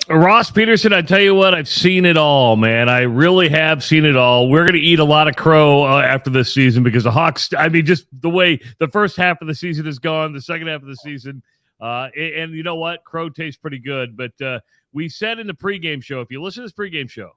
Ross Peterson, I tell you what, I've seen it all, man. I really have seen it all. We're going to eat a lot of crow after this season because the Hawks, I mean, just the way the first half of the season is gone, the second half of the season, and you know what? Crow tastes pretty good. But we said in the pregame show, if you listen to this pregame show,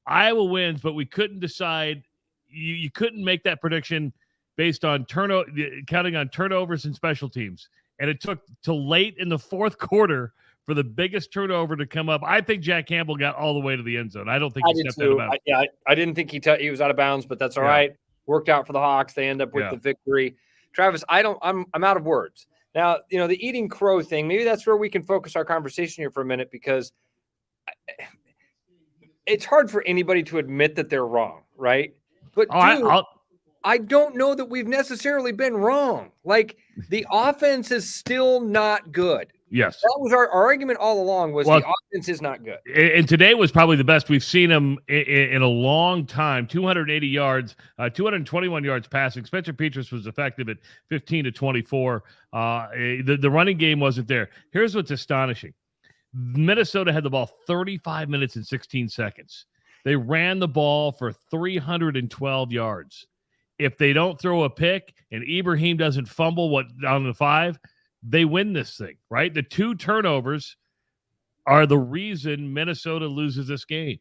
Iowa wins, but we couldn't decide. You couldn't make that prediction based on counting on turnovers and special teams. And it took till late in the fourth quarter for the biggest turnover to come up. I think Jack Campbell got all the way to the end zone. I don't think he stepped out of bounds. I didn't think he was out of bounds, but that's all right. Worked out for the Hawks. They end up with the victory. Travis, I'm out of words. Now, the eating crow thing, maybe that's where we can focus our conversation here for a minute, because it's hard for anybody to admit that they're wrong, right? But I don't know that we've necessarily been wrong. Like, the offense is still not good. Yes. That was our argument all along, was the offense is not good. And today was probably the best we've seen him in a long time. 280 yards, 221 yards passing. Spencer Petras was effective at 15 to 24. The running game wasn't there. Here's what's astonishing. Minnesota had the ball 35 minutes and 16 seconds. They ran the ball for 312 yards. If they don't throw a pick and Ibrahim doesn't fumble on the 5, they win this thing, right? The 2 turnovers are the reason Minnesota loses this game.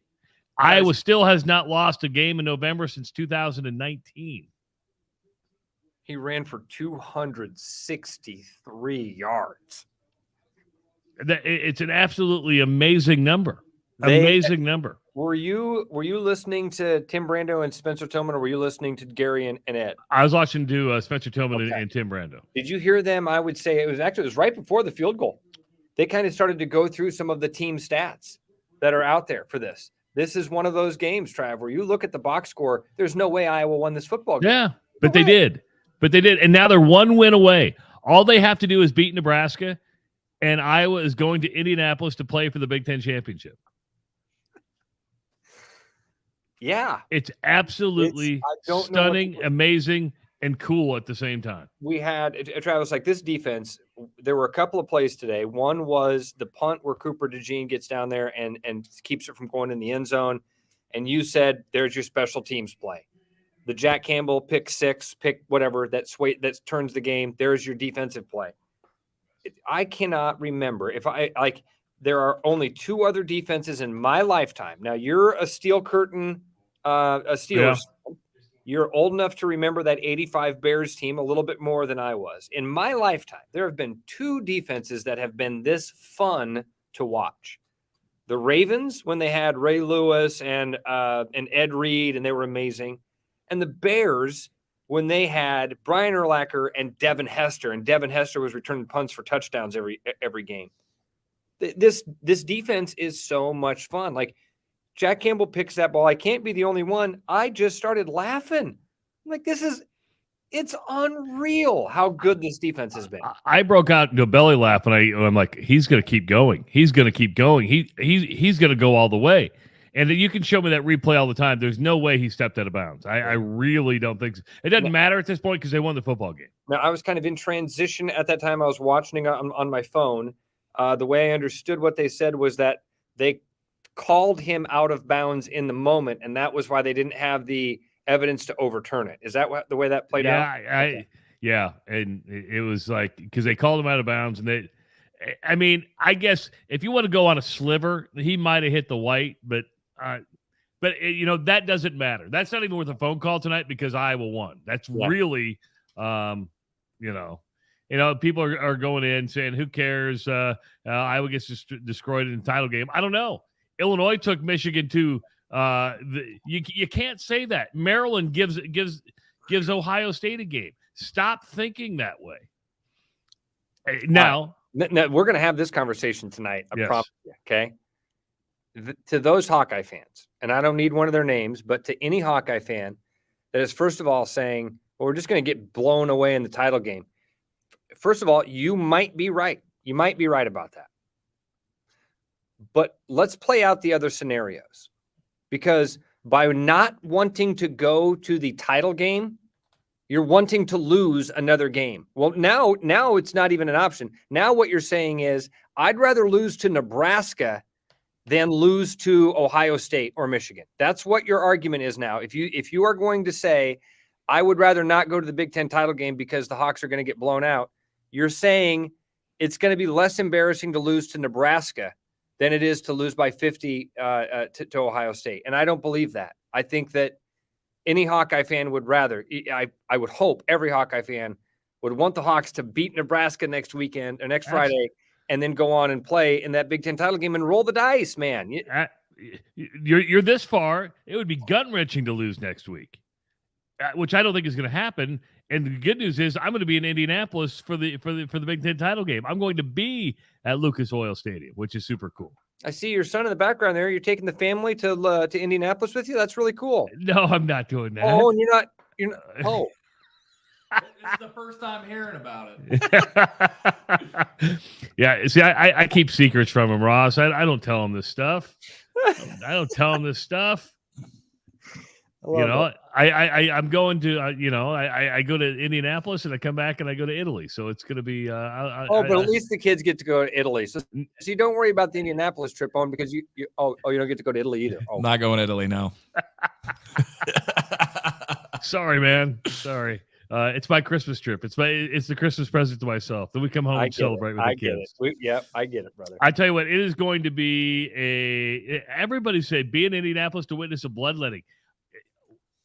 Iowa still has not lost a game in November since 2019. He ran for 263 yards. It's an absolutely amazing number. Amazing number. Were you listening to Tim Brando and Spencer Tillman, or were you listening to Gary and Ed? I was watching Spencer Tillman and Tim Brando. Did you hear them? I would say it was right before the field goal. They kind of started to go through some of the team stats that are out there for this. This is one of those games, Trav, where you look at the box score. There's no way Iowa won this football game. Yeah, but they did. And now they're 1 win away. All they have to do is beat Nebraska, and Iowa is going to Indianapolis to play for the Big Ten championship. Yeah. It's absolutely stunning, amazing, and cool at the same time. We had, Travis, like, this defense, there were a couple of plays today. One was the punt where Cooper DeJean gets down there and keeps it from going in the end zone. And you said, there's your special teams play. The Jack Campbell pick 6, pick whatever, that turns the game. There's your defensive play. I cannot remember there are only 2 other defenses in my lifetime. Now, you're a Steel Curtain, a Steelers. Yeah. You're old enough to remember that 85 Bears team a little bit more than I was. In my lifetime, there have been 2 defenses that have been this fun to watch. The Ravens, when they had Ray Lewis and Ed Reed, and they were amazing. And the Bears, when they had Brian Urlacher and Devin Hester, and Devin Hester was returning punts for touchdowns every game. This defense is so much fun. Like, Jack Campbell picks that ball. I can't be the only one. I just started laughing. I'm like, it's unreal how good this defense has been. I broke out into a belly laugh, and I'm like, he's going to keep going. He's going to keep going. He's going to go all the way. And you can show me that replay all the time. There's no way he stepped out of bounds. I really don't think so. It doesn't matter at this point because they won the football game. Now, I was kind of in transition at that time. I was watching on my phone. The way I understood what they said was that they called him out of bounds in the moment, and that was why they didn't have the evidence to overturn it. Is that the way that played out? Yeah, and it was like, because they called him out of bounds, and I guess if you want to go on a sliver, he might have hit the white, but that doesn't matter. That's not even worth a phone call tonight because Iowa won. That's really, people are going in saying, who cares? Iowa gets destroyed in the title game. I don't know. Illinois took Michigan to you can't say that. Maryland gives Ohio State a game. Stop thinking that way. Now we're going to have this conversation tonight. I promise you, okay? To those Hawkeye fans, and I don't need one of their names, but to any Hawkeye fan that is, first of all, saying, well, we're just going to get blown away in the title game. First of all, you might be right. You might be right about that. But let's play out the other scenarios, because by not wanting to go to the title game, you're wanting to lose another game. Well, now it's not even an option. Now what you're saying is, I'd rather lose to Nebraska than lose to Ohio State or Michigan. That's what your argument is now. If you are going to say, I would rather not go to the Big Ten title game because the Hawks are going to get blown out, you're saying it's going to be less embarrassing to lose to Nebraska than it is to lose by 50 to Ohio State. And I don't believe that. I think that any Hawkeye fan would rather, I would hope every Hawkeye fan would want the Hawks to beat Nebraska next weekend or next Friday and then go on and play in that Big Ten title game and roll the dice, man. You're this far. It would be gut-wrenching to lose next week, which I don't think is going to happen. And the good news is I'm going to be in Indianapolis for the Big Ten title game. I'm going to be at Lucas Oil Stadium, which is super cool. I see your son in the background there. You're taking the family to Indianapolis with you. That's really cool. No, I'm not doing that. Oh, and you're not. Oh, this is the first time hearing about it. Yeah. See, I keep secrets from him, Ross. I don't tell him this stuff. I don't tell him this stuff. I'm going to, I go to Indianapolis and I come back and I go to Italy. So it's going to be, but at least the kids get to go to Italy. So you don't worry about the Indianapolis trip on because you don't get to go to Italy either. Oh. Not going to Italy, no. Sorry, man. Sorry. It's my Christmas trip. It's the Christmas present to myself. Then we come home and celebrate with the kids. I get it, brother. I tell you what, it is going to be everybody say be in Indianapolis to witness a bloodletting.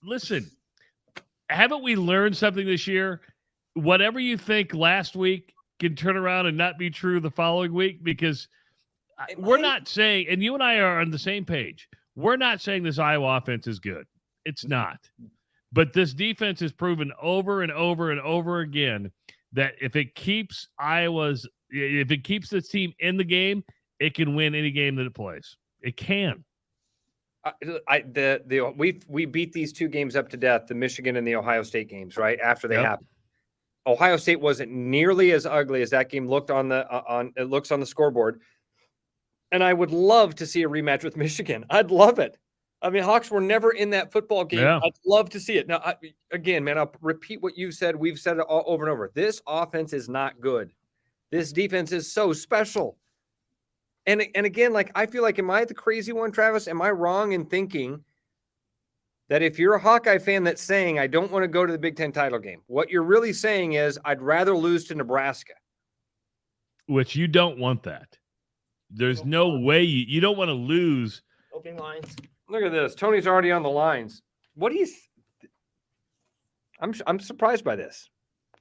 Listen, haven't we learned something this year? Whatever you think last week can turn around and not be true the following week, because we're not saying, and you and I are on the same page, we're not saying this Iowa offense is good. It's not. But this defense has proven over and over and over again that if it keeps this team in the game, it can win any game that it plays. It can. We beat these two games up to death, the Michigan and the Ohio State games, right after they happened. Ohio State wasn't nearly as ugly as that game looked it looks on the scoreboard. And I would love to see a rematch with Michigan. I'd love it. I mean, Hawks were never in that football game. Yeah. I'd love to see it. Now, again, man, I'll repeat what you said. We've said it all over and over. This offense is not good. This defense is so special. And again, like, I feel like, am I the crazy one, Travis? Am I wrong in thinking that if you're a Hawkeye fan that's saying, I don't want to go to the Big Ten title game, what you're really saying is, I'd rather lose to Nebraska? Which you don't want that. There's no way you don't want to lose. Opening lines. Look at this. Tony's already on the lines. What do you I'm surprised by this.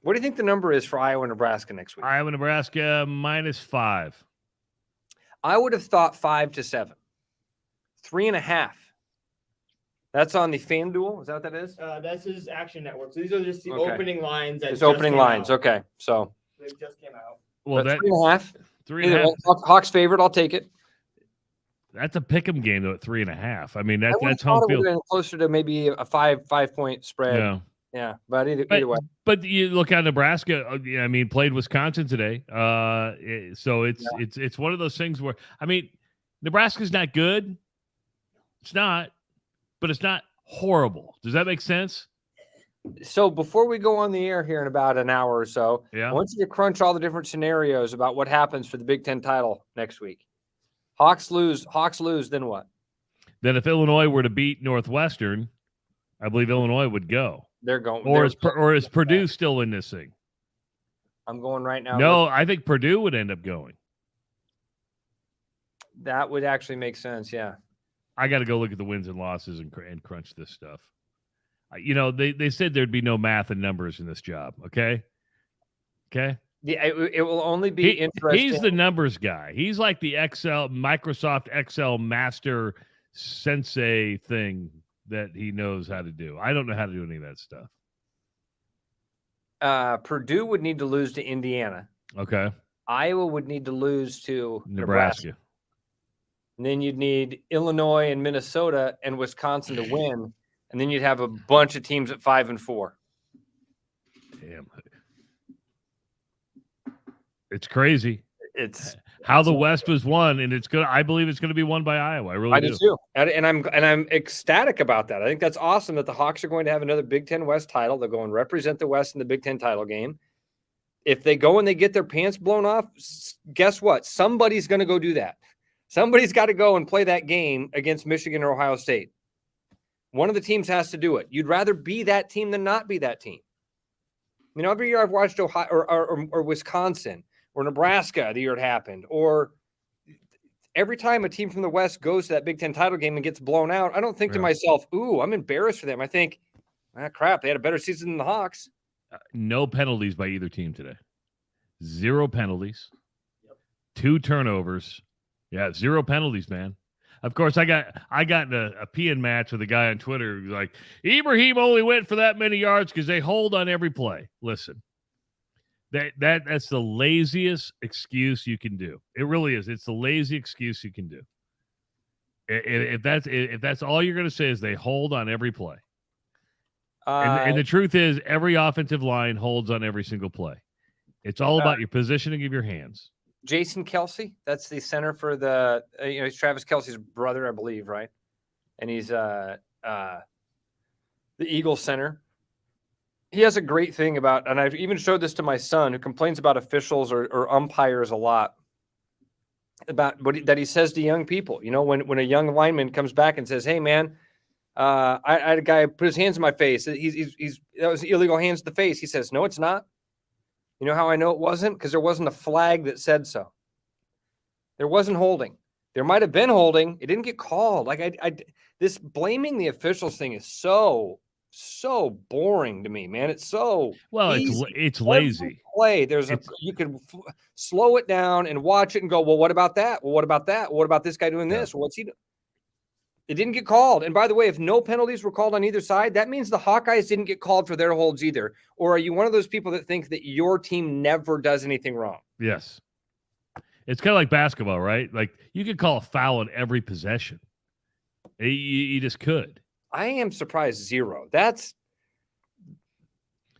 What do you think the number is for Iowa, Nebraska next week? Iowa, Nebraska -5. I would have thought 5 to 7. 3.5. That's on the FanDuel. Is that what that is? This is Action Network. So these are just the opening lines. It's opening lines. Out. Okay. So they just came out. Well, that 3.5. 3.5. Hawks favorite. I'll take it. That's a pick'em game though at 3.5. I mean, that's home field. Been closer to maybe a 5-point spread. Yeah. But either way. But you look at Nebraska. I mean, played Wisconsin today. So it's one of those things where, I mean, Nebraska's not good. It's not, but it's not horrible. Does that make sense? So before we go on the air here in about an hour or so, I want you to crunch all the different scenarios about what happens for the Big Ten title next week. Hawks lose, then what? Then if Illinois were to beat Northwestern, I believe Illinois would go. They're going. Or is Purdue still in this thing? I'm going right now. No, I think Purdue would end up going. That would actually make sense, yeah. I got to go look at the wins and losses and crunch this stuff. You know, they said there'd be no math and numbers in this job, okay? Okay? Yeah, it will only be interesting. He's the numbers guy. He's like the Microsoft Excel master sensei thing that he knows how to do. I don't know how to do any of that stuff. Purdue would need to lose to Indiana. Okay. Iowa would need to lose to Nebraska. And then you'd need Illinois and Minnesota and Wisconsin to win. And then you'd have a bunch of teams at 5 and 4. Damn. It's crazy. It's how the West was won, and it's good. I believe it's going to be won by Iowa. I do too. And I'm ecstatic about that. I think that's awesome that the Hawks are going to have another Big Ten West title. They'll go and represent the West in the Big Ten title game. If they go and they get their pants blown off, guess what? Somebody's going to go do that. Somebody's got to go and play that game against Michigan or Ohio State. One of the teams has to do it. You'd rather be that team than not be that team. You know, every year I've watched Ohio or Wisconsin or Nebraska the year it happened, or every time a team from the West goes to that Big Ten title game and gets blown out, I don't think to myself, ooh, I'm embarrassed for them. I think, crap, they had a better season than the Hawks. No penalties by either team today. 0 penalties. 2 turnovers. Yeah, 0 penalties, man. Of course, I got in a peeing match with a guy on Twitter who was like, Ibrahim only went for that many yards because they hold on every play. Listen, that's the laziest excuse you can do. It really is. It's the lazy excuse you can do. If that's all you're going to say is they hold on every play. And the truth is, every offensive line holds on every single play. It's all about your positioning of your hands. Jason Kelsey, that's the center for the, he's Travis Kelsey's brother, I believe, right? And he's the Eagles center. He has a great thing about, and I've even showed this to my son who complains about officials or umpires a lot, about that he says to young people. You know, when a young lineman comes back and says, hey, man, I had a guy put his hands in my face. That was illegal hands to the face. He says, no, it's not. You know how I know it wasn't? Because there wasn't a flag that said so. There wasn't holding. There might have been holding. It didn't get called. This blaming the officials thing is so boring to me, man. It's so easy. It's lazy. Play. You can slow it down and watch it and go, well, what about that? Well, what about that? Well, what about this guy doing this? Well, what's he doing? It didn't get called. And by the way, if no penalties were called on either side, that means the Hawkeyes didn't get called for their holds either. Or are you one of those people that think that your team never does anything wrong? Yes. It's kind of like basketball, right? Like you could call a foul on every possession. You just could. I am surprised 0. That's.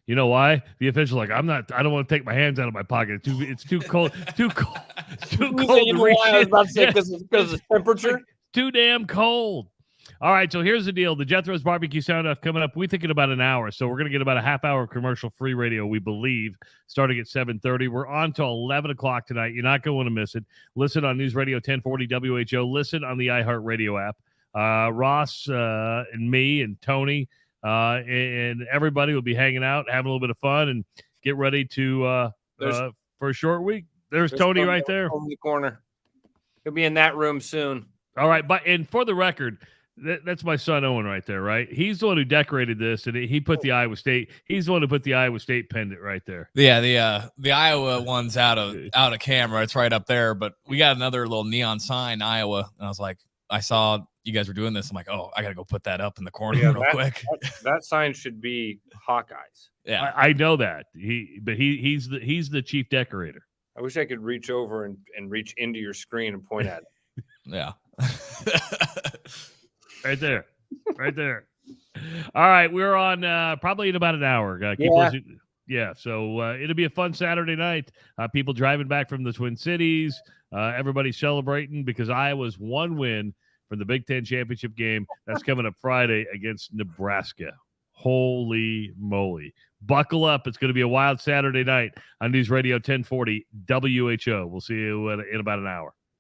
You know why? The official I don't want to take my hands out of my pocket. It's too cold. Too cold. Too cold. You know why I was about to say because of the temperature. Too damn cold. All right, so here's the deal. The Jethro's Barbecue Sound Off coming up. We think in about an hour, so we're going to get about a half hour of commercial-free radio, we believe, starting at 7:30. We're on till 11 o'clock tonight. You're not going to want to miss it. Listen on News Radio 1040 WHO. Listen on the iHeartRadio app. Ross and me and Tony and everybody will be hanging out, having a little bit of fun, and get ready to for a short week. There's Tony right there. Over the corner. He'll be in that room soon. All right, and for the record, that's my son Owen right there, right? He's the one who decorated this, and he put the Iowa State. He's the one who put the Iowa State pendant right there. Yeah, the Iowa one's out of camera. It's right up there, but we got another little neon sign, Iowa, and I was like, I saw you guys were doing this. I'm like, oh, I got to go put that up in the corner real quick. That sign should be Hawkeyes. Yeah, I know that. He's the chief decorator. I wish I could reach over and reach into your screen and point at it. Yeah. Right there. All right, we're on probably in about an hour. So it'll be a fun Saturday night. People driving back from the Twin Cities. Everybody's celebrating because Iowa's 1 win from the Big Ten championship game. That's coming up Friday against Nebraska. Holy moly. Buckle up. It's going to be a wild Saturday night on News Radio 1040 WHO. We'll see you in about an hour.